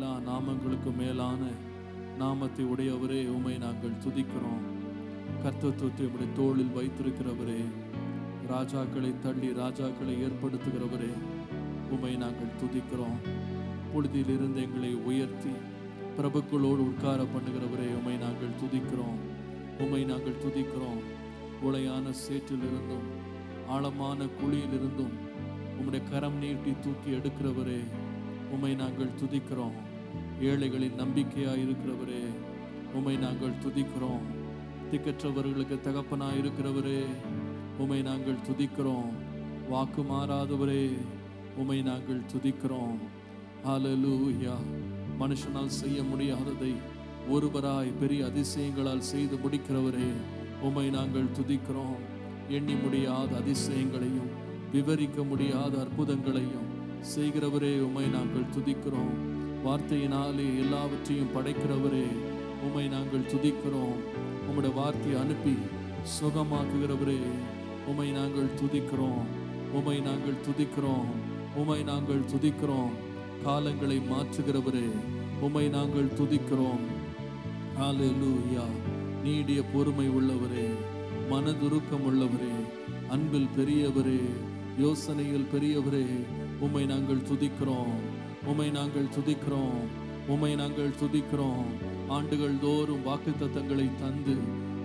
எல்லா நாமங்களுக்கும் மேலான நாமத்தை உடையவரே, உம்மை நாங்கள் துதிக்கிறோம். கர்த்தத்துவத்தை உம்முடைய தோளில் வைத்திருக்கிறவரே, ராஜாக்களை தள்ளி ராஜாக்களை ஏற்படுத்துகிறவரே, உம்மை நாங்கள் துதிக்கிறோம். புழுதியிலிருந்து எங்களை உயர்த்தி பிரபுக்களோடு உட்கார பண்ணுகிறவரே, உம்மை நாங்கள் துதிக்கிறோம். உம்மை நாங்கள் துதிக்கிறோம். உளையான சேற்றிலிருந்தும் ஆழமான குழியிலிருந்தும் உம்முடைய கரம் நீட்டி தூக்கி எடுக்கிறவரே, உம்மை நாங்கள் துதிக்கிறோம். ஏழைகளின் நம்பிக்கையாய் இருக்கிறவரே, உம்மை நாங்கள் துதிக்கிறோம். திக்கற்றவர்களுக்கு தகப்பனாய் இருக்கிறவரே, உம்மை நாங்கள் துதிக்கிறோம். வாக்கு மாறாதவரே, உம்மை நாங்கள் துதிக்கிறோம். ஹல்லேலூயா. மனுஷனால் செய்ய முடியாததை ஒருவராய் பெரிய அதிசயங்களால் செய்து முடிக்கிறவரே, உம்மை நாங்கள் துதிக்கிறோம். எண்ணி முடியாத அதிசயங்களையும் விவரிக்க முடியாத அற்புதங்களையும் செய்கிறவரே, உம்மை நாங்கள் துதிக்கிறோம். வார்த்தையினாலே எல்லாவற்றையும் படைக்கிறவரே, உம்மை நாங்கள் துதிக்கிறோம். உம்முடைய வார்த்தையை அனுப்பி சுகமாக்குகிறவரே, உம்மை நாங்கள் துதிக்கிறோம். உம்மை நாங்கள் துதிக்கிறோம். உம்மை நாங்கள் துதிக்கிறோம். காலங்களை மாற்றுகிறவரே, உம்மை நாங்கள் துதிக்கிறோம். ஹல்லேலூயா. நீடிய பொறுமை உள்ளவரே, மனதுருக்கம் உள்ளவரே, அன்பில் பெரியவரே, யோசனையில் பெரியவரே, உம்மை நாங்கள் துதிக்கிறோம். உம்மை நாங்கள் துதிக்கிறோம். உம்மை நாங்கள் துதிக்கிறோம். ஆண்டுகள் தோறும் வாக்குத்தத்தங்களை தந்து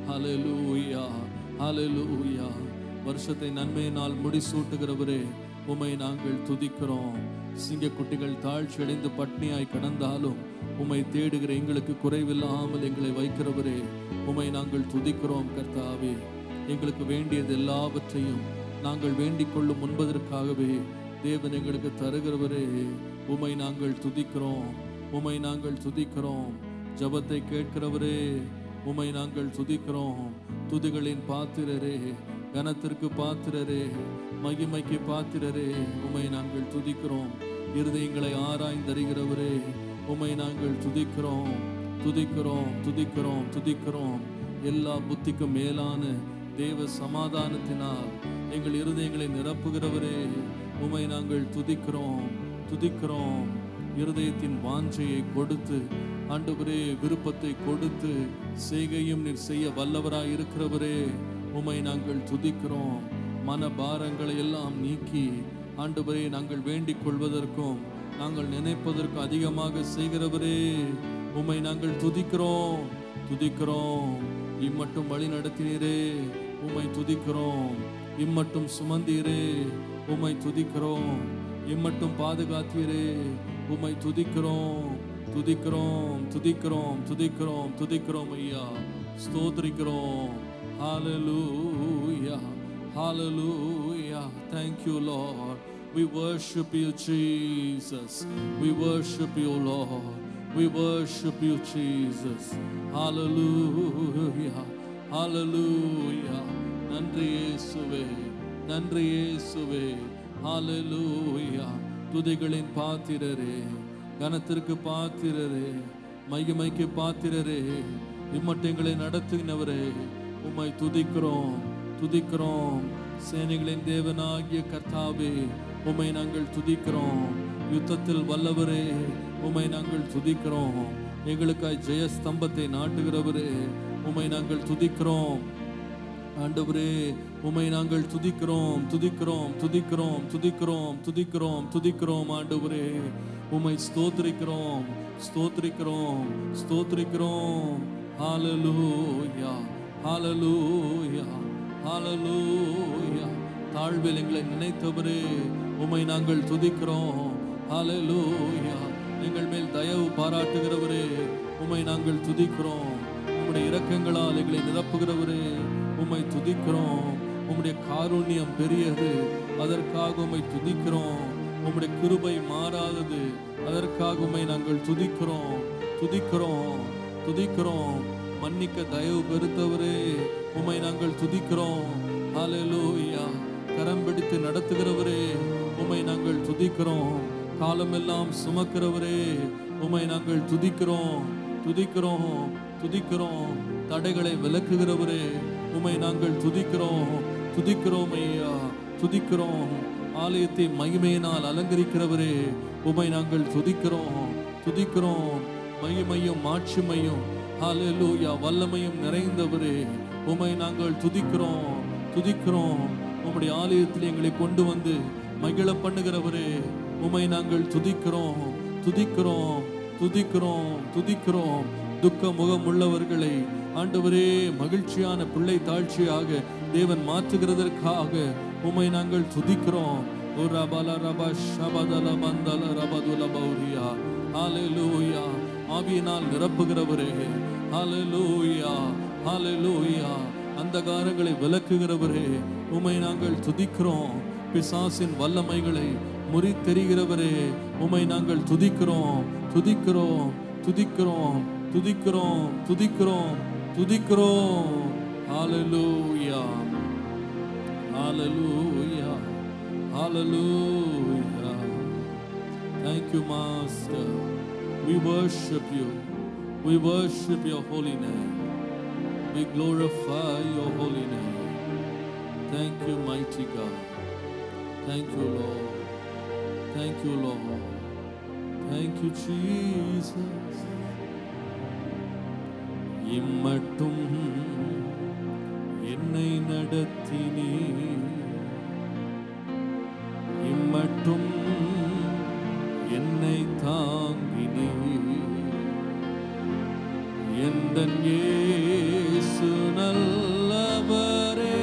ஹல்லேலூயா, ஹல்லேலூயா, வருஷத்தை நன்மையினால் முடிசூட்டுகிறவரே, உம்மை நாங்கள் துதிக்கிறோம். சிங்கக்குட்டிகள் தாழ்ச்சி அடைந்து பட்னியாய் கடந்தாலும் உம்மை தேடுகிற எங்களுக்கு குறைவில்லாமல் எங்களை வைக்கிறவரே, உம்மை நாங்கள் துதிக்கிறோம். கர்த்தாவே, எங்களுக்கு வேண்டியது எல்லாவற்றையும் நாங்கள் வேண்டிக் கொள்ளும் முன்பதற்காகவே தேவன் எங்களுக்கு தருகிறவரே, உம்மை நாங்கள் துதிக்கிறோம். உம்மை நாங்கள் துதிக்கிறோம். ஜபத்தை கேட்கிறவரே, உம்மை நாங்கள் துதிக்கிறோம். துதிகளின் பாத்திரரே, கனத்திற்கு பாத்திரரே, மகிமைக்கு பாத்திரரே, உம்மை நாங்கள் துதிக்கிறோம். இருதயங்களை ஆராய்ந்தறிகிறவரே, உம்மை நாங்கள் துதிக்கிறோம். துதிக்கிறோம், துதிக்கிறோம், துதிக்கிறோம். எல்லா புத்திக்கும் மேலான தேவ சமாதானத்தினால் எங்கள் இருதயங்களை நிரப்புகிறவரே, உம்மை நாங்கள் துதிக்கிறோம். துதிக்கிறோம். இருதயத்தின் வாஞ்சையை கொடுத்து, ஆண்டவரே, விருப்பத்தை கொடுத்து செய்கையும் நீர் செய்ய வல்லவராய் இருக்கிறவரே, உம்மை நாங்கள் துதிக்கிறோம். மனபாரங்களை எல்லாம் நீக்கி ஆண்டவரே, நாங்கள் வேண்டிக் கொள்வதற்கும் நாங்கள் நினைப்பதற்கு அதிகமாக செய்கிறவரே, உம்மை நாங்கள் துதிக்கிறோம். துதிக்கிறோம். இம்மட்டும் வழி நடத்தினீரே, உம்மை துதிக்கிறோம். இம்மட்டும் சுமந்தீரே, உம்மை துதிக்கிறோம். இம்மட்டும் பாதுகாத்தீரே, உம்மை துதிக்கிறோம். துதிக்கிறோம், துதிக்கிறோம், துதிக்கிறோம், துதிக்கிறோம் ஐயா. ஸ்தோத்திரிக்கிறோம். Hallelujah, hallelujah. Thank you, Lord. We worship you, Jesus. We worship you, Lord. We worship you, Jesus. Hallelujah, hallelujah. நன்றி இயேசுவே, நன்றி இயேசுவே. Hallelujah. துதிகளின் பாத்திரரே, கனத்திற்கு பாத்திரரே, மகிமைக்கு பாத்திரரே, இம்மட்டங்களை நடத்துகிறவரே, உம்மை துதிக்கிறோம். துதிக்கிறோம். சேனைகளின் தேவனாகிய கர்த்தாவே, உம்மை நாங்கள் துதிக்கிறோம். யுத்தத்தில் வல்லவரே, உம்மை நாங்கள் துதிக்கிறோம். எங்களுக்காய் ஜெயஸ்தம்பத்தை நாட்டுகிறவரே, உம்மை நாங்கள் துதிக்கிறோம். ஆண்டவரே, உம்மை நாங்கள் துதிக்கிறோம். துதிக்கிறோம், துதிக்கிறோம், துதிக்கிறோம், துதிக்கிறோம், துதிக்கிறோம். ஆண்டவரே, உம்மை ஸ்தோத்திரிக்கிறோம், ஸ்தோத்திரிக்கிறோம், ஸ்தோத்திரிக்கிறோம். ஹல்லேலூயா, ஹல்லேலூயா, ஹல்லேலூயா. தாழ்வில் எங்களை நினைத்தவரே, உம்மை நாங்கள் துதிக்கிறோம். ஹல்லேலூயா. எங்கள் மேல் தயவு பாராட்டுகிறவரே, உம்மை நாங்கள் துதிக்கிறோம். உம்முடைய இரக்கங்களால் எங்களை நிரப்புகிறவரே, உம்மை துதிக்கிறோம். உம்முடைய காருண்யம் பெரியது, அதற்காக உம்மை துதிக்கிறோம். உம்முடைய கிருபை மாறாதது, அதற்காக உம்மை நாங்கள் துதிக்கிறோம். துதிக்கிறோம், துதிக்கிறோம். மன்னிக்க தயவு பெருத்தவரே, உம்மை நாங்கள் துதிக்கிறோம். ஹல்லேலூயா. கரம் பிடித்து நடத்துகிறவரே, உம்மை நாங்கள் துதிக்கிறோம். காலமெல்லாம் சுமக்கிறவரே, உம்மை நாங்கள் துதிக்கிறோம். துதிக்கிறோம், துதிக்கிறோம். தடைகளை விலக்குகிறவரே, உம்மை நாங்கள் துதிக்கிறோம். துதிக்கிறோம் ஐயா, துதிக்கிறோம். ஆலயத்தை மகிமையினால் அலங்கரிக்கிறவரே, உம்மை நாங்கள் துதிக்கிறோம். துதிக்கிறோம். மகிமையும் மாட்சிமையும் ஹல்லேலூயா வல்லமையும் நிறைந்தவரே, உம்மை நாங்கள் துதிக்கிறோம் துதிக்கிறோம். உம்முடைய ஆலயத்தில் எங்களை கொண்டு வந்து மகிழ பண்ணுகிறவரே, உம்மை நாங்கள் துதிக்கிறோம் துதிக்கிறோம் துதிக்கிறோம் துதிக்கிறோம். துக்க முகம் உள்ளவர்களை ஆண்டவரே மகிழ்ச்சியான பிள்ளை தாழ்ச்சியாக தேவன் மாற்றுகிறதற்காக உம்மை நாங்கள் துதிக்கிறோம். ஹல்லேலூயா ஆவியினால் நிரப்புகிறவரே, ஹல்லேலூயா ஹல்லேலூயா அந்தகாரங்களை விலக்குகிறவரே, உம்மை நாங்கள் துதிக்கிறோம். பிசாசின் வல்லமைகளை முறித்தெறிகிறவரே, உம்மை நாங்கள் துதிக்கிறோம் துதிக்கிறோம் துதிக்கிறோம் துதிக்கிறோம் துதிக்கிறோம் துதிக்கிறோம். ஹல்லேலூயா ஹல்லேலூயா ஹல்லேலூயா. Thank you, Master. We worship you. We worship your holy name. We glorify your holy name. Thank you, mighty God. Thank you, Lord. Thank you, Lord. Thank you, Jesus. இம்மட்டும் என்னை நடத்தினே, இம்மட்டும் என்னை தாங்கினே, எந்தன் இயேசு நல்லவரே,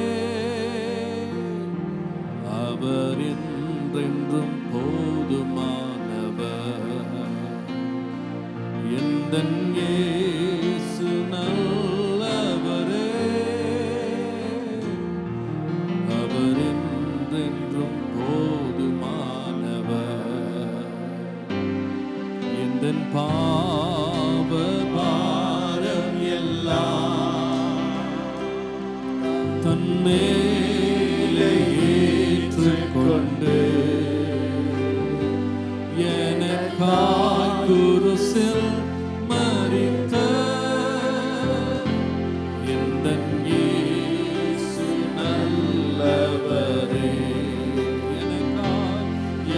அவர் என்றென்றும் போதுமானவர். எந்தன் இயேசு நல்லவரே, அவர் என்றென்றும் போதுமானவர். எந்தன் பாவ பாரம் எல்லாம் தன்மேலே ஏற்றுக்கொண்டு எனக்காய் குருசில் மரித்த எந்தன் இயேசு நல்லவரே,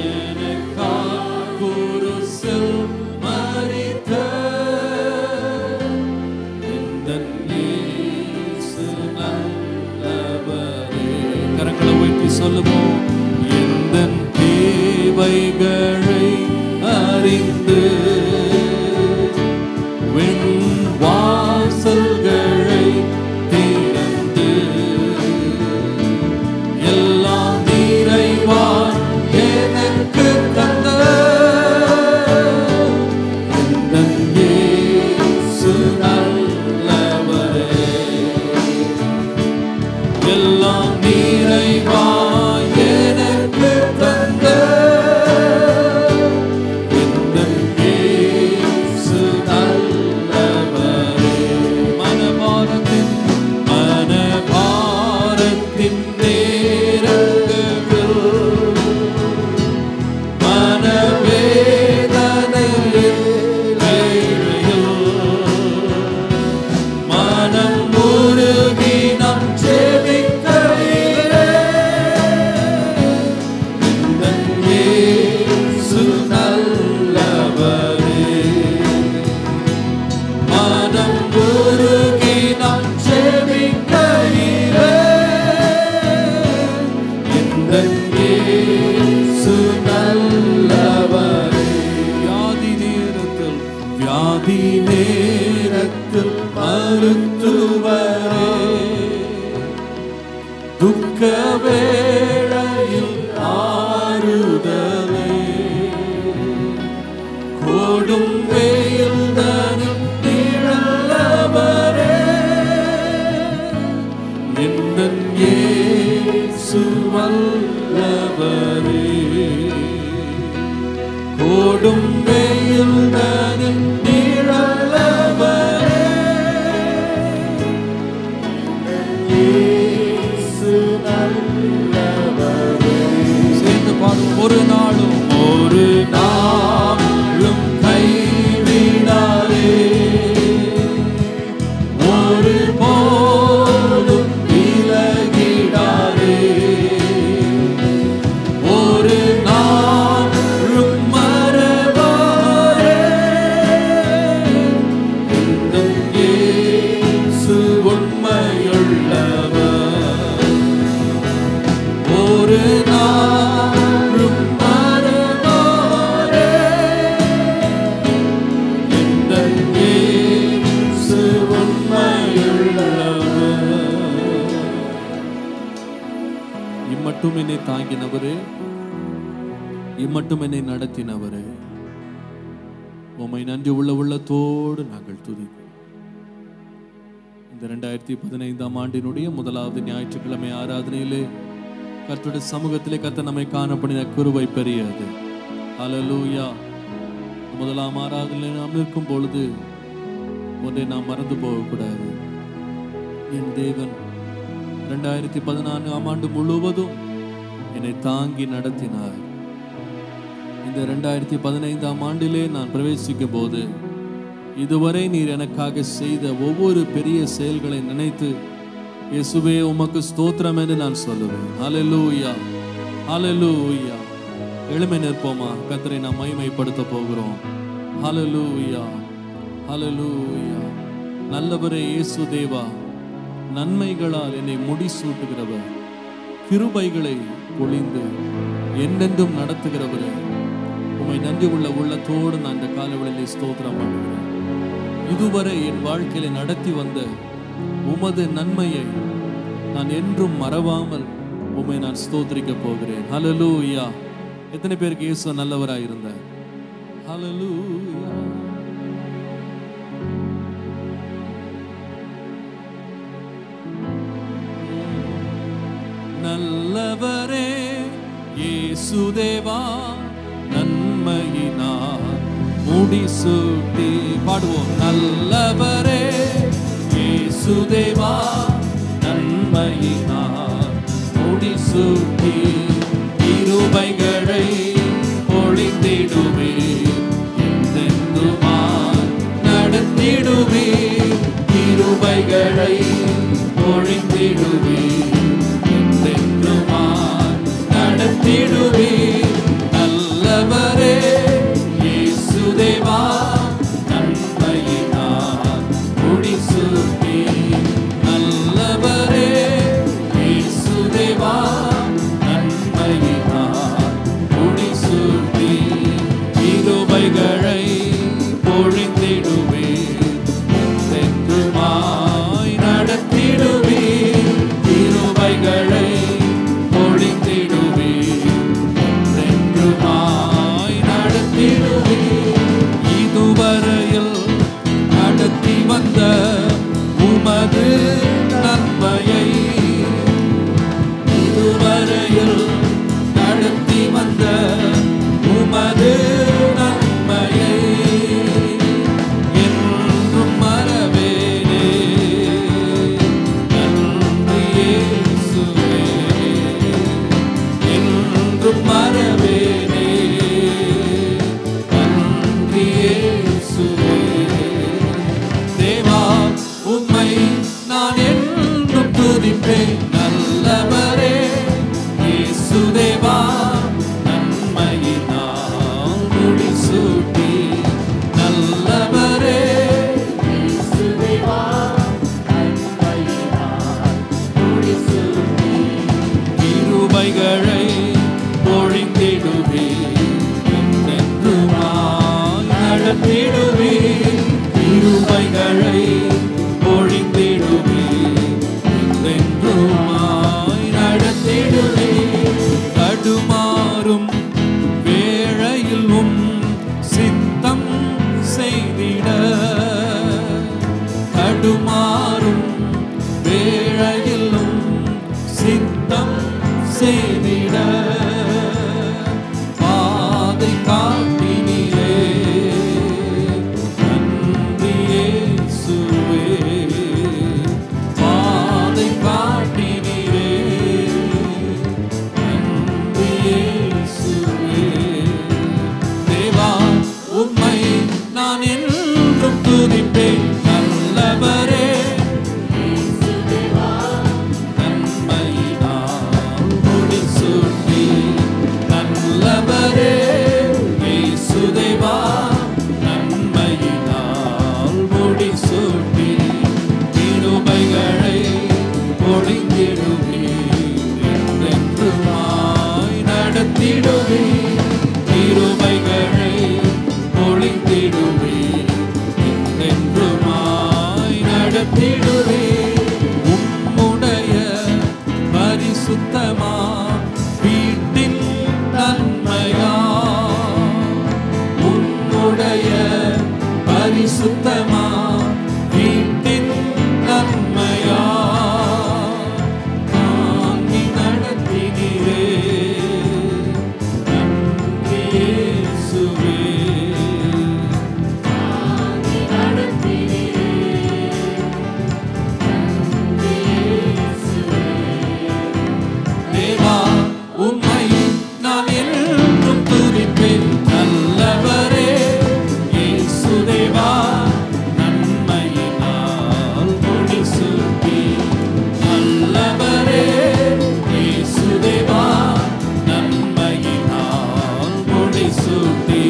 எனக்காய் குருசில் மரித்த எந்தன் இயேசு நல்லவரே. கரங்களை உயர்த்தி சொல்லுவோம். எந்தன் தேவைகளை அறிந்து வாசல்களை திறந்து எல்லாம் நிறைவாய் எனக்கு தந்த எந்தன் இயேசு நல்லவரே, எல்லாம் நிறைவாய் எனக்கு தந்த எந்தன் இயேசு நல்லவரே. மனபாரத்தின் நேரங்களில் மனவேதனையில் வேளையில் மனம் உருகி நாம் ஜெபிக்கையிலே எந்தன் இயேசு நல்லவரே, மனம் உருகி நாம் ஜெபிக்கையிலே எந்தன் இயேசு நல்லவரே. வியாதி நேரத்தில் மருத்துவரே, துக்க வேளையில் ஆறுதலே, கோடும் வெயில் தனில் நிழலவரே, எந்தன் இயேசு வல்லவரே, கோடும் வெயில் தனில் நிழலவரே, இயேசு நல்லவரே. சேர்ந்து பாடும். ஒரு நாளும் கைவிடாதவரே, இம்மட்டும் என்னை தாங்கினவரே, இம்மட்டும் என்னை நடத்தினவரே, உம்மை நன்றி உள்ள உள்ளத்தோடு நாங்கள் துதிக்கிறோம். இந்த 2015ஆம் ஆண்டினுடைய முதலாவது ஞாயிற்றுக்கிழமை ஆராதனையிலே கர்த்தருடைய சமூகத்திலே கர்த்தர் நம்மை காணப்படின கிருபை பெரியது. ஹல்லேலூயா. முதலாம் ஆராதனையில் நாம் நிற்கும் பொழுது ஒன்றை நாம் மறந்து போகக்கூடாது. என் தேவன் 2014ஆம் ஆண்டு முழுவதும் என்னை தாங்கி நடத்தினார். இந்த 2015ஆம் ஆண்டிலே நான் பிரவேசிக்கும் போது இதுவரை நீர் எனக்காக செய்த ஒவ்வொரு பெரிய செயல்களை நினைத்து இயேசுவே உமக்கு ஸ்தோத்திரம் என்று நான் சொல்லுவேன். ஹல்லேலூயா, ஹல்லேலூயா. எழுமை நிற்போமா? கர்த்தரை நாம் மகிமைப்படுத்த போகிறோம். ஹல்லேலூயா, ஹல்லேலூயா. நல்லவரே இயேசு தேவா, நன்மைகளால் என்னை முடிசூட்டுகிறவர், கிருபைகளை பொழிந்து என்றென்றும் நடத்துகிறவரே, உம்மை நன்றி உள்ள உள்ளத்தோடு நான் இந்த காலவெளியில் ஸ்தோத்திரம் பண்ணுகிறேன். இதுவரை என் வாழ்க்கையில நடத்தி வந்த உமது நன்மையை நான் என்றும் மறவாமல் உம்மை நான் ஸ்தோத்திரிக்க போகிறேன். ஹல்லேலூயா. எத்தனை பேருக்கு இயேசு நல்லவராய் இருந்தார்? ஹல்லேலூயா. நல்லவரே இயேசு தேவா, நன்மையினார் முடிசூட்டி. பாடுவோம். நல்லவரே இயேசு தேவா, நன்மையினார் முடிசூட்டி, கிருபைகளை பொழிந்திடுவே, என்றென்றுமாய் நடத்திடுவே, கிருபைகளை பொழிந்திடுவே, என்றென்றுமாய் நடத்திடுவே. நல்லவரே இயேசு தேவா, நன்மையினார் முடிசூட்டி. நல்லவரே இயேசு தேவா, நன்மையினார் முடிசூட்டி, கிருபைகளை பொழிந்திடுவே, என்றென்றுமாய் நடத்திடுவே, கிருபைகளை பொழிந்திடுவே, என்றென்றுமாய் நடத்திடுவே. இதுவரையில் நடத்தி வந்த உமது நன்மையை, இதுவரையில் நடத்தி வந்த உமது நன்மையை என்றும் மறவேனே. நன்றி இயேசுவே, என்றும் மறவேனே. நன்றி இயேசுவே. தேவா, உம்மை நான் என்றும் துதிப்பேன். நல்லவரே இயேசு தேவா, நன்மையினால் முடிசூட்டி. நல்லவரே இயேசு தேவா, நன்மையினால் முடிசூட்டி, கிருபைகளை பொழிந்திடுவே, என்றென்றுமாய் நடத்திடுவே, கிருபைகளை பொழிந்திடுவே, என்றென்றுமாய் நடத்திடுவே. தடுமாறும் வேளையிலும் சித்தம் செய்திட, தடுமாறும் வேளையிலும் சித்தம் செய்திட, பாதை காட்டினீரே. நன்றி இயேசுவே, பாதை காட்டினீரே. நன்றி இயேசுவே. தேவா, உம்மை நான் என்றும் துதிப்பேன். நல்லவரே இயேசு தேவா, நன்மையினால் முடிசூட்டி. நல்லவரே இயேசு தேவா, நன்மையினால் முடிசூட்டி, கிருபைகளை பொழிந்திடுவே, என்றென்றுமாய் நடத்திடுவே, கிருபைகளை பொழிந்திடுவே, என்றென்றுமாய் நடத்திடுவே. உம்முடைய பரிசுத்தமா பரிசுத்தமா வீட்டின் நன்மையா தாங்கி நடத்தினீரே. நன்றி இயேசுவே. தேவா உம்மை நான் என்றும் துதிப்பேன். நல்லவரே இயேசு தேவா, நன்மையினால் முடிசூட்டி. நல்லவரே இயேசு தேவா, நன்மையினால் முடிசூட்டி.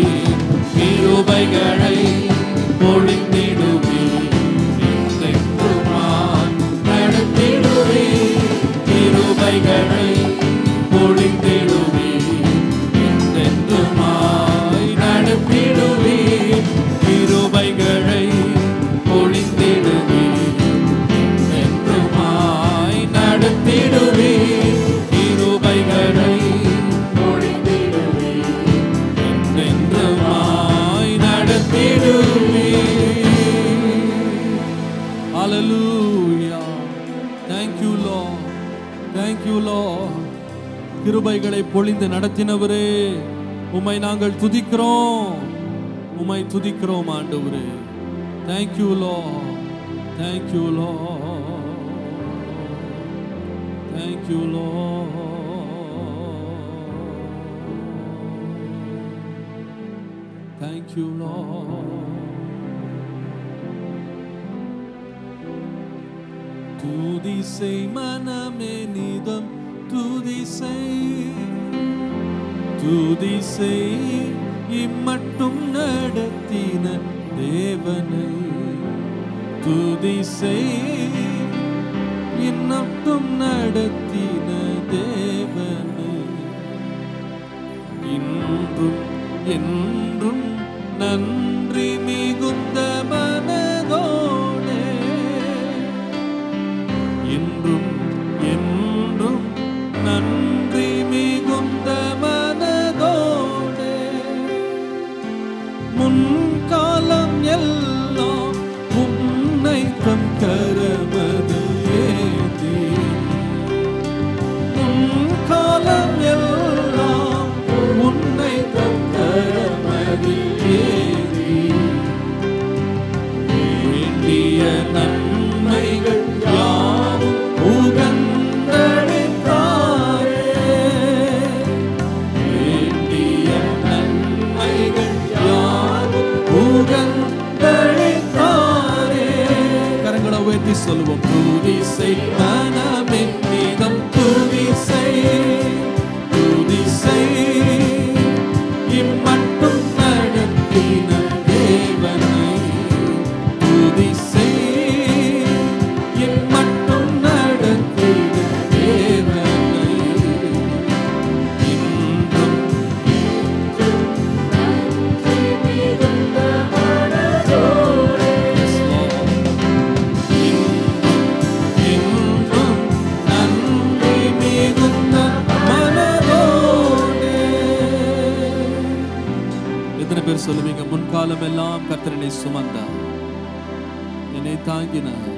கிருபைகளை பொழிந்திடுவீர், என்றென்றுமாய் நடத்திடுவீர். கிருபைகளை பொழிந்திடுவீர், என்றென்றுமாய் நடத்திடுவீர். கிருபைகளை பொழிந்திடுவீர், என்றென்றுமாய் நடத்திடுவீர். கிருபைகளை பொழிந்திடுவீர், என்றென்றுமாய் நடத்திடுவீர். Hallelujah. Thank you Lord. Thank you Lord. கிருபைகளை பொழிந்து நடத்தினவரே, உம்மை நாங்கள் துதிக்கிறோம். உம்மை துதிக்கிறோம் ஆண்டவரே. Thank you Lord. Thank you Lord. Thank you Lord. Thank you Lord. துதி செய் மனமே நிதம் துதி செய், துதி செய் இம்மட்டும் நடத்தின தேவனை. துதி செய் இன்னட்டும் நடத்தின தேவனை. இன்றும் என்றும் நன்றி மிகுந்த மனதோடே, இன்றும் என்றும் நன்றி மிகுந்த மனதோடே. முன்காலம் எல்லாம் உன்னை தம் கரமதில் ஏந்தி, முன்காலம் எல்லாம் உன்னை தம் கரமதில் ஏந்தி, வேண்டிய நன்மைகள் யாவும் உகந்தளித்தாரே. வேண்டிய நன்மைகள் யாவும் உகந்தளித்தாரே. கரங்களை உயர்த்தி சொல்லுவோம். துதி செய் மனமே நிதம் துதி செய், துதி செய் இம்மட்டும் நடத்தின தேவனை. துதி செய் இம்மட்டும் நடத்தின தேவனை. இன்றும் Yes, Lord. இன்றும் நன்றி மிகுந்த மனதோடே. எத்தனை பேர் சொல்லுவீங்க, முன்காலம் எல்லாம் கர்த்தர் என்னை சுமந்தார், என்னை தாங்கினார்,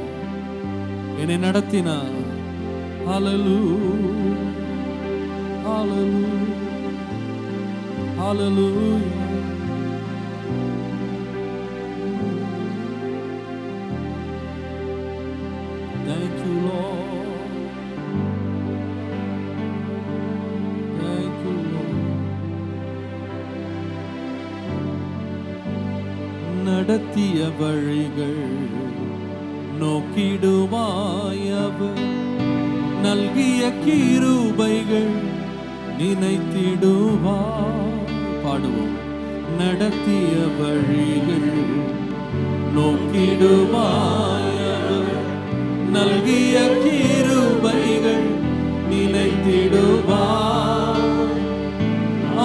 என்னை நடத்தினார். Hallelujah. Hallelujah. Hallelujah. Thank you Lord. Thank you Lord. நடத்திய வழிகள் நோக்கிடுவாயவர், நல்கிய கிருபைகள் நினைத்திடுவார். பாடுவோம். நடத்திய வழிகள் நோக்கிடுவாயவர், நல்கிய கிருபைகள் நினைத்திடுவார்.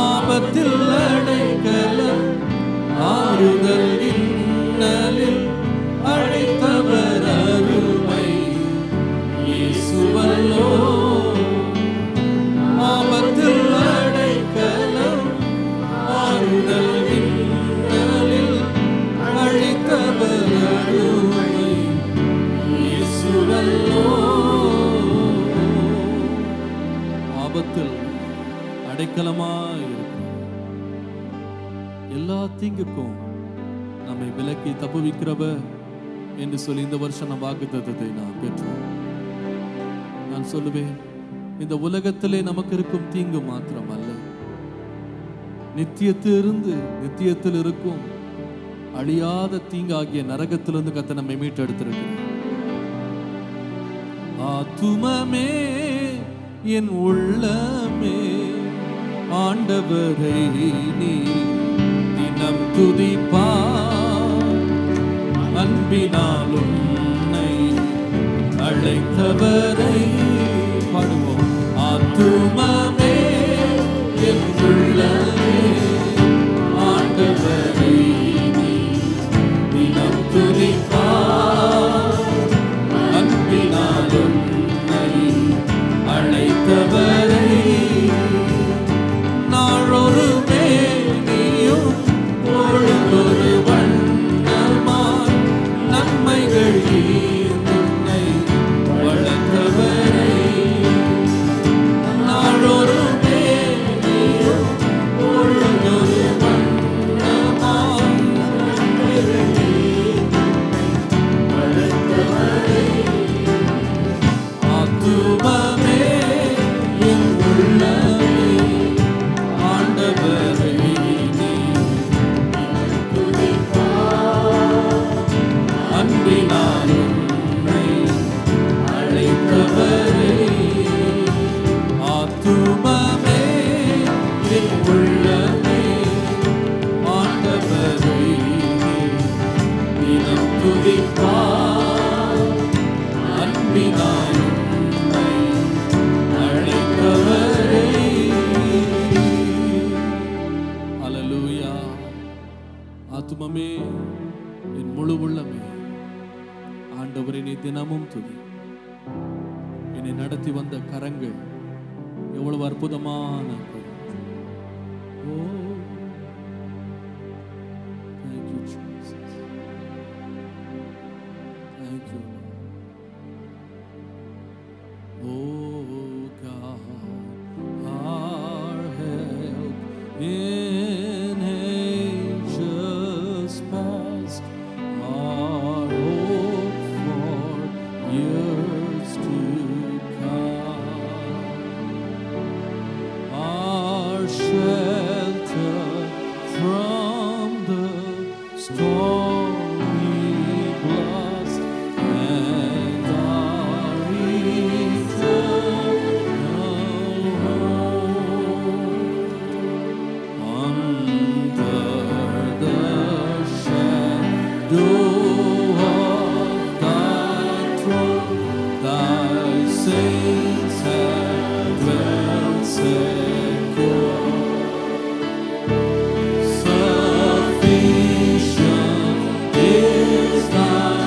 ஆபத்தில் அடைக்கலம் ஆறுதல் இன்னலில் அழைத்தவர் அருமை இயேசுவல்லோ. ஆபத்தில் அடைக்கலம் ஆறுதல் இன்னலில் அடைக்கலமாய் இருக்கிறார். எல்லா தீங்குக்கும் நம்மை விலக்கி தப்புவிக்கிறவர் என்று சொல்லி இந்த வருஷம் நம் வாக்குத்தத்தத்தை நாம் பெற்றோம். நான் சொல்லுவேன், இந்த உலகத்திலே நமக்கு இருக்கும் தீங்கு மாத்திரம் அல்ல, நித்தியத்தில் இருக்கும் அழியாத தீங்காகிய நரகத்திலிருந்து கர்த்தர் நம்மை மீட்டெடுத்திருக்கிறார். ஆத்துமமே என் உள்ளமே ஆண்டவரை நீ தினம் துதிப்பார், அன்பினாலும் உன்னை அழைத்தவரை பாடுவோம். ஆத்துமமே என் உள்ளமே ஆண்டவரை நீ தினம் துதிப்பார், அன்பினாலும் உன்னை அழைத்தவரை நாளொரு மேனியும் பொழுதொரு வண்ணமாய் நன்மைகள் உன்னை வளர்த்தவரை நாளொரு மேனியும் பொழுதொரு வண்ணமாய் நன்மைகள் வளர்த்தவரை ஆத்துமமே என் உள்ளமே ஆண்டவரை நீ துதிப்பார், அன்பினால் உன்னை அழைத்தவரை. ஆத்துமமே என் உள்ளமே ஆண்டவரை நீ தினம் துதிப்பார், அன்பினால் உன்னை அழைத்தவரை. அல்லேலூயா. ஆத்துமமே என் முழு உள்ளமே ஆண்டவரை நீ தினமும் துதி. என்னை நடத்தி வந்த கரங்கள் எவ்வளவு அற்புதமான கரங்கள். Oh, thank you, Jesus. Thank you, Lord. Oh God, our help in ages past, our hope for years to come, our shelter from the stormy blast, and our eternal home. Under the shadow of thy throne, thy saints have dwelt secure. Sufficient is thy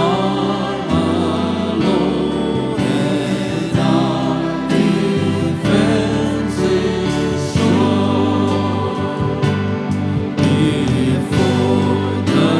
arm alone, and our defense is sure. Before the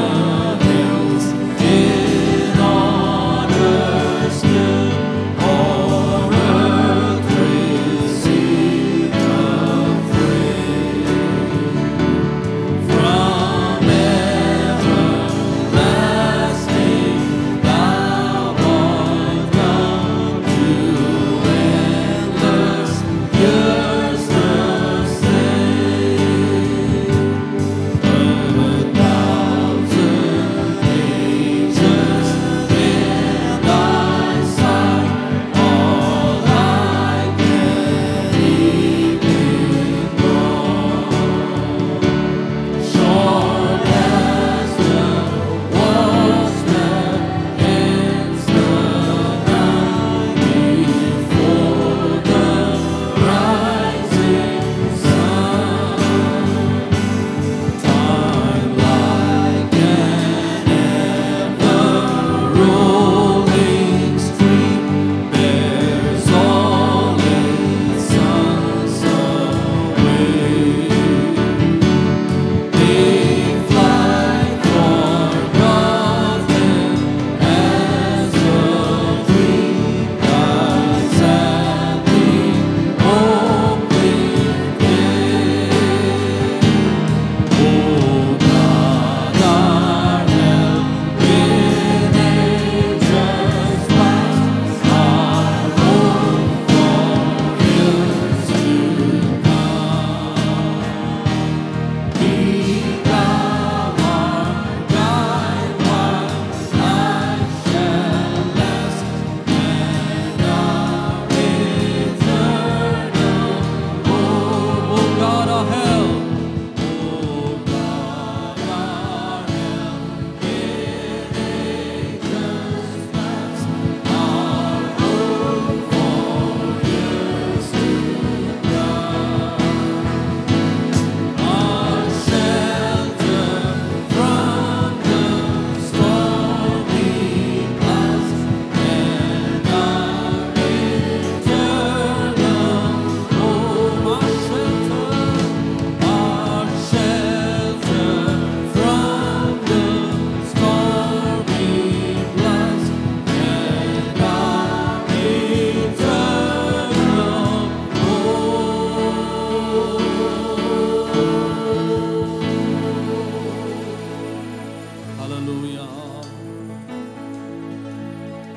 Hallelujah.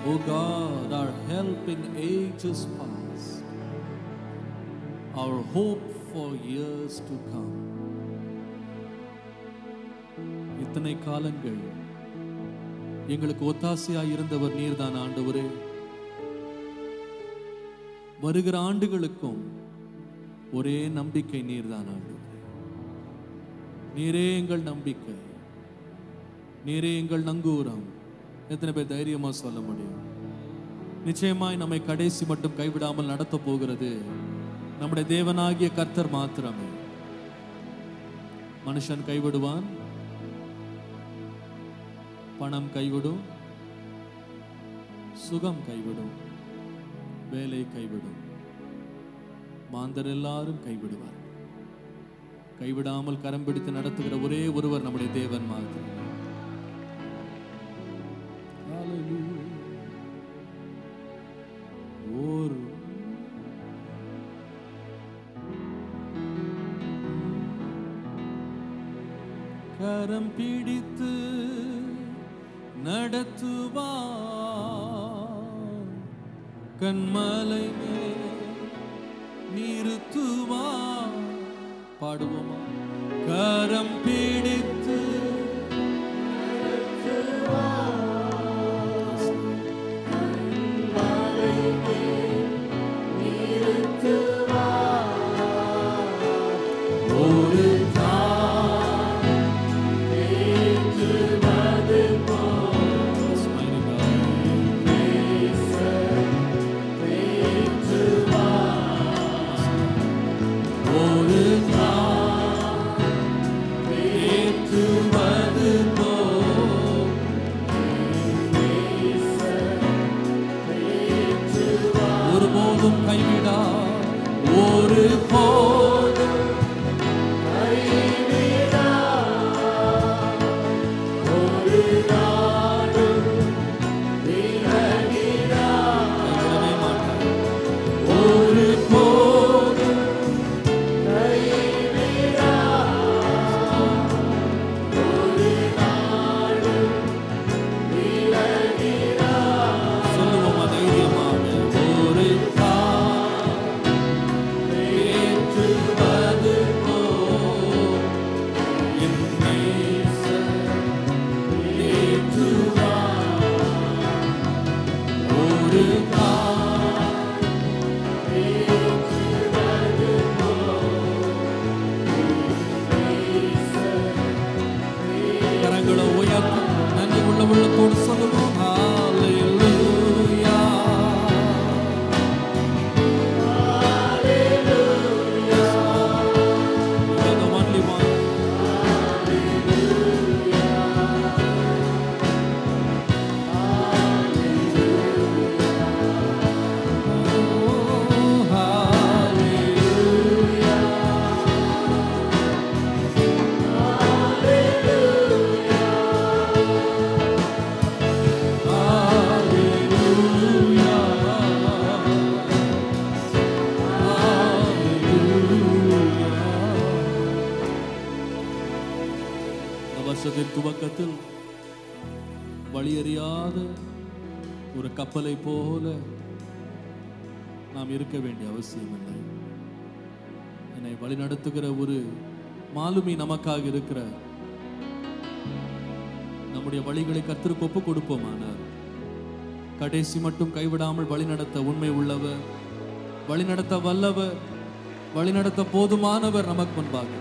Oh God, our help in ages past, our hope for years to come. இத்தனை காலங்கள் எங்களுக்கு ஒத்தாசையாய் இருந்தவர் நீர்தான் ஆண்டவரே. வருகிற ஆண்டுகளுக்கும் ஒரே நம்பிக்கை நீர்தான் ஆண்டவரே. நீரே எங்கள் நம்பிக்கை, நீரே எங்கள் நங்கூரம். எத்தனை பேர் தைரியமா சொல்ல முடியும்? நிச்சயமாய் நம்மை கடைசி மட்டும் கைவிடாமல் நடத்த போகிறது நம்முடைய தேவனாகிய கர்த்தர் மாத்திரமே. மனுஷன் கைவிடுவான், பணம் கைவிடும், சுகம் கைவிடும், வேலை கைவிடும், மாந்தர் எல்லாரும் கைவிடுவார். கைவிடாமல் கரம் பிடித்து நடத்துகிற ஒரே ஒருவர் நம்முடைய தேவன் மாத்திரம். ஒரு கரம் பிடித்து நடத்துவார், கண்மலை நிறுத்துவார். பாடுவோமா? கரம் பிடித்து துவக்கத்தில் வழியறியாத ஒரு கப்பலை போல நாம் இருக்க வேண்டிய அவசியம் இல்லை. என்னை வழிநடத்துகிற ஒரு மாலுமி நமக்காக இருக்கிற நம்முடைய வழிகளை கர்த்தருக்கு ஒப்பு கொடுப்போமானார் கடைசி மட்டும் கைவிடாமல் வழிநடத்த உண்மை உள்ளவர், வழிநடத்த வல்லவர், வழிநடத்த போதுமானவர் நமக்கு முன்பாக.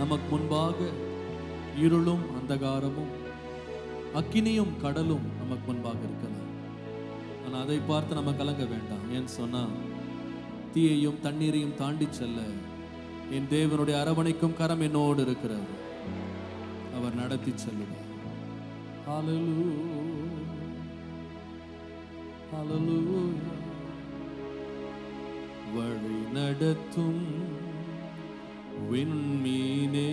நமக்கு முன்பாக இருளும் அந்தகாரமும் அக்கினியும் கடலும் நமக்கு முன்பாக இருக்கலாம். ஆனால் அதை பார்த்து நம்ம கலங்க வேண்டாம். ஏன் சொன்னா தீயையும் தண்ணீரையும் தாண்டி செல்ல என் தேவனுடைய அரவணைக்கும் கரம் என்னோடு இருக்கிறார். அவர் நடத்தி செல்லுவார். ஹல்லேலூயா, ஹல்லேலூயா. வழி நடத்தும் விண்மீனே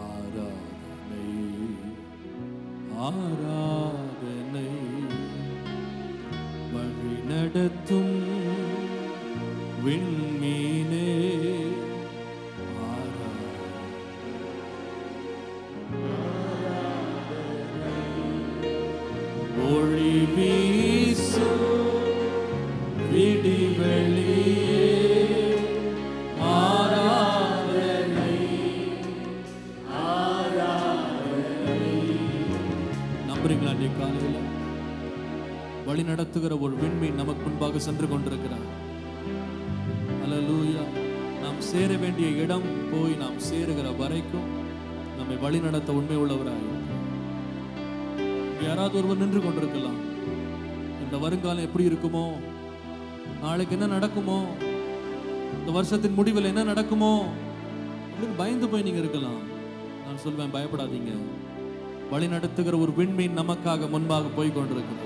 ஆராதனை, ஆராதனை. வழி நடத்தும் விண்மீனே ஆராதனை. ஒளி வீசும் விடிவெளியே ஆராதனை ஆராதனை. நம்புறீங்களா? நீ காலையில் வழி நடத்துகிற ஒரு விண்மீன் நமக்கு முன்பாக சென்று கொண்டிருக்கிறார். அல்லேலூயா. நாம் சேர வேண்டிய இடம் போய் நாம் சேருகிற வரைக்கும் நம்மை வழி நடத்த உண்மை உள்ளவராய். யாராவது ஒருவர் நின்று கொண்டிருக்கலாம். இந்த வருங்காலம் எப்படி இருக்குமோ, நாளைக்கு என்ன நடக்குமோ, இந்த வருஷத்தின் முடிவில் என்ன நடக்குமோ அப்படின்னு பயந்து போய் நீங்க இருக்கலாம். நான் சொல்வேன், பயப்படாதீங்க. வழி நடத்துகிற ஒரு விண்மீன் நமக்காக முன்பாக போய் கொண்டிருக்கிறார்.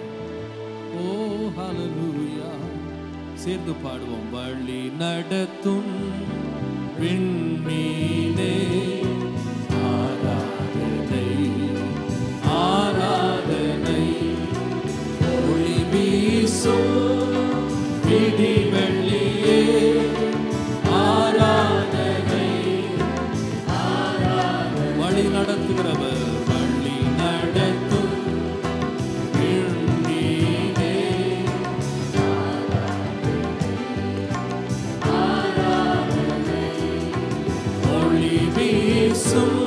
ஓ ஹல்லேலூயா. சேர்ந்து பாடுவோம். வழி நடத்தும் விண்மீனே ஆராதனை ஆராதனை. ஒளி வீசும் விடிவெளியே ஆராதனை ஆராதனை. வழி நடத்துகிறவர் வழி நடத்தும் விண்மீனே ஆராதனை. ஒளி வீசும்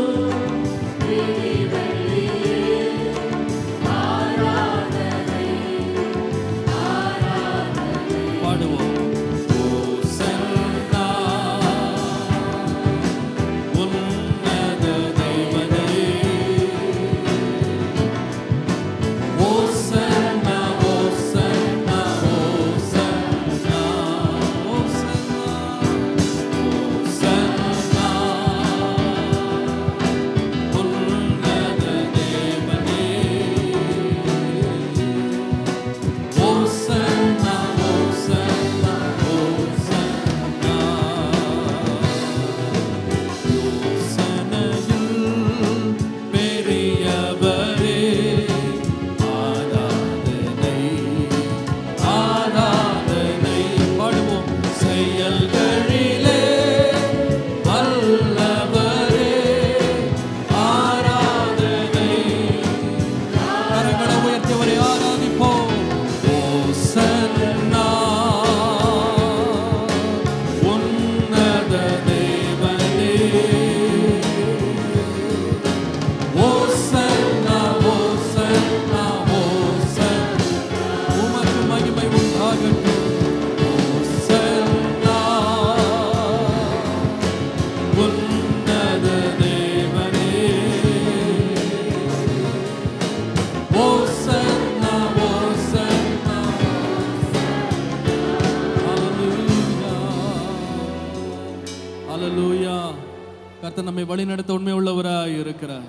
கர்த்தர் நம்மை வழி நடத்த உண்மை உள்ளவராய் இருக்கிறார்.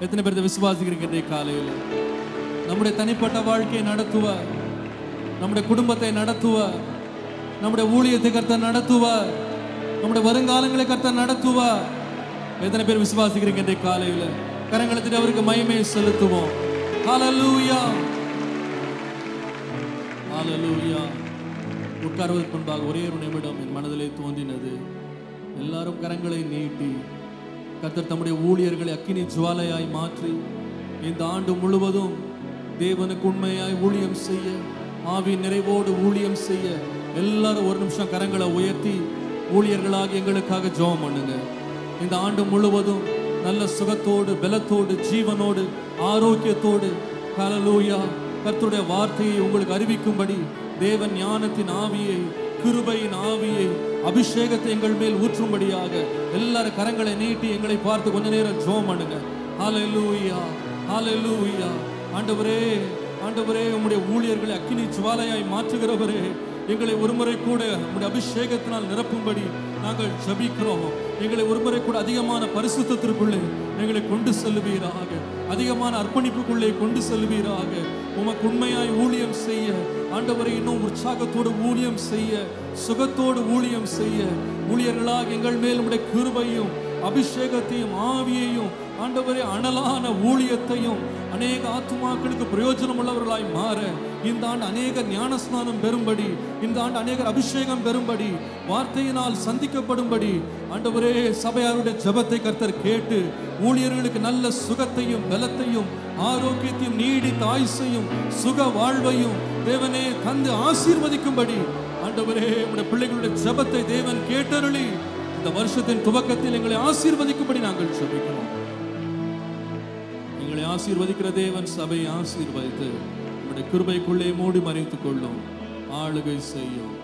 எத்தனை பேர் விசுவாசிக்கிறீங்க? காலையில் நம்முடைய தனிப்பட்ட வாழ்க்கையை நடத்துவார், நம்முடைய குடும்பத்தை நடத்துவார், நம்முடைய ஊழியத்தை கர்த்தர் நடத்துவார், நம்முடைய வருங்காலங்களை கர்த்தர் நடத்துவார். எத்தனை பேர் விசுவாசிக்கிறீங்க? காலையில் கரங்களை அவருக்கு மகிமையை செலுத்துவோம். ஹல்லேலூயா ஹல்லேலூயா. உட்கார்வதற்கு முன்பாக ஒரே ஒரு நிமிடம் என் மனதிலே தோன்றினது. எல்லாரும் கரங்களை நீட்டி கர்த்தர் தம்முடைய ஊழியர்களை அக்கினி ஜுவாலையாய் மாற்றி இந்த ஆண்டு முழுவதும் தேவனுக்கு உண்மையாய் ஊழியம் செய்ய, ஆவி நிறைவோடு ஊழியம் செய்ய எல்லாரும் ஒரு நிமிஷம் கரங்களை உயர்த்தி ஊழியர்களாக எங்களுக்காக ஜெபம் பண்ணுங்க. இந்த ஆண்டு முழுவதும் நல்ல சுகத்தோடு, பலத்தோடு, ஜீவனோடு, ஆரோக்கியத்தோடு ஹல்லேலூயா கர்த்தருடைய வார்த்தையை உங்களுக்கு அறிவிக்கும்படி தேவன் ஞானத்தின் ஆவியை, கிருபையின் ஆவியை, அபிஷேகத்தை எங்கள் மேல் ஊற்றும்படியாக எல்லாரும் கரங்களை நீட்டி எங்களை பார்த்து கொஞ்ச நேரம் ஜெபம் பண்ணுங்க. ஹல்லேலூயா ஹல்லேலூயா. ஆண்டவரே ஆண்டவரே, உம்முடைய ஊழியர்களை அக்கினி ஜுவாலையாய் மாற்றுகிறவரே, எங்களை ஒருமுறை கூட உம்முடைய அபிஷேகத்தினால் நிரப்பும்படி நாங்கள் ஜெபிக்கிறோம். எங்களை ஒருமுறை கூட அதிகமான பரிசுத்தத்திற்குள்ளே எங்களை கொண்டு செல்லுவீராக, அதிகமான அர்ப்பணிப்புக்குள்ளே கொண்டு செல்வீராக. உமக்கு உண்மையாய் ஊழியம் செய்ய ஆண்டவரை இன்னும் உற்சாகத்தோடு ஊழியம் செய்ய, சுகத்தோடு ஊழியம் செய்ய ஊழியர்களாக எங்கள் மேல் உம்முடைய கிருபையும் அபிஷேகத்தையும் ஆவியையும் ஆண்டவரே அனலான ஊழியத்தையும் அநேக ஆத்துமாக்களுக்கு பிரயோஜனம் உள்ளவர்களாய் மாற இந்த ஆண்டு அநேக ஞானஸ்நானம் பெறும்படி, இந்த ஆண்டு அநேகர் அபிஷேகம் பெறும்படி, வார்த்தையினால் சந்திக்கப்படும்படி ஆண்டவரே சபையாருடைய ஜெபத்தை கர்த்தர் கேட்டு ஊழியர்களுக்கு நல்ல சுகத்தையும் பலத்தையும் ஆரோக்கியத்தையும் நீடித்த ஆயுசையும் சுக வாழ்வையும் தேவனே தந்து ஆசீர்வதிக்கும்படி ஆண்டவரே உடைய பிள்ளைகளுடைய ஜெபத்தை தேவன் கேட்டருளி இந்த வருஷத்தின் துவக்கத்தில் எங்களை ஆசீர்வதிக்கும்படி நாங்கள் ஜெபிக்கிறோம். எங்களை ஆசீர்வதிக்கிற தேவன் சபையை ஆசீர்வதித்து உடைய கிருபைக்குள்ளே மூடி மறைத்துக் கொள்ளும், ஆளுகை செய்யும்.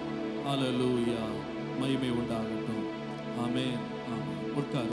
அல்லேலூயா, மகிமை உண்டாகட்டும். ஆமென். ஆமென். உட்கார்.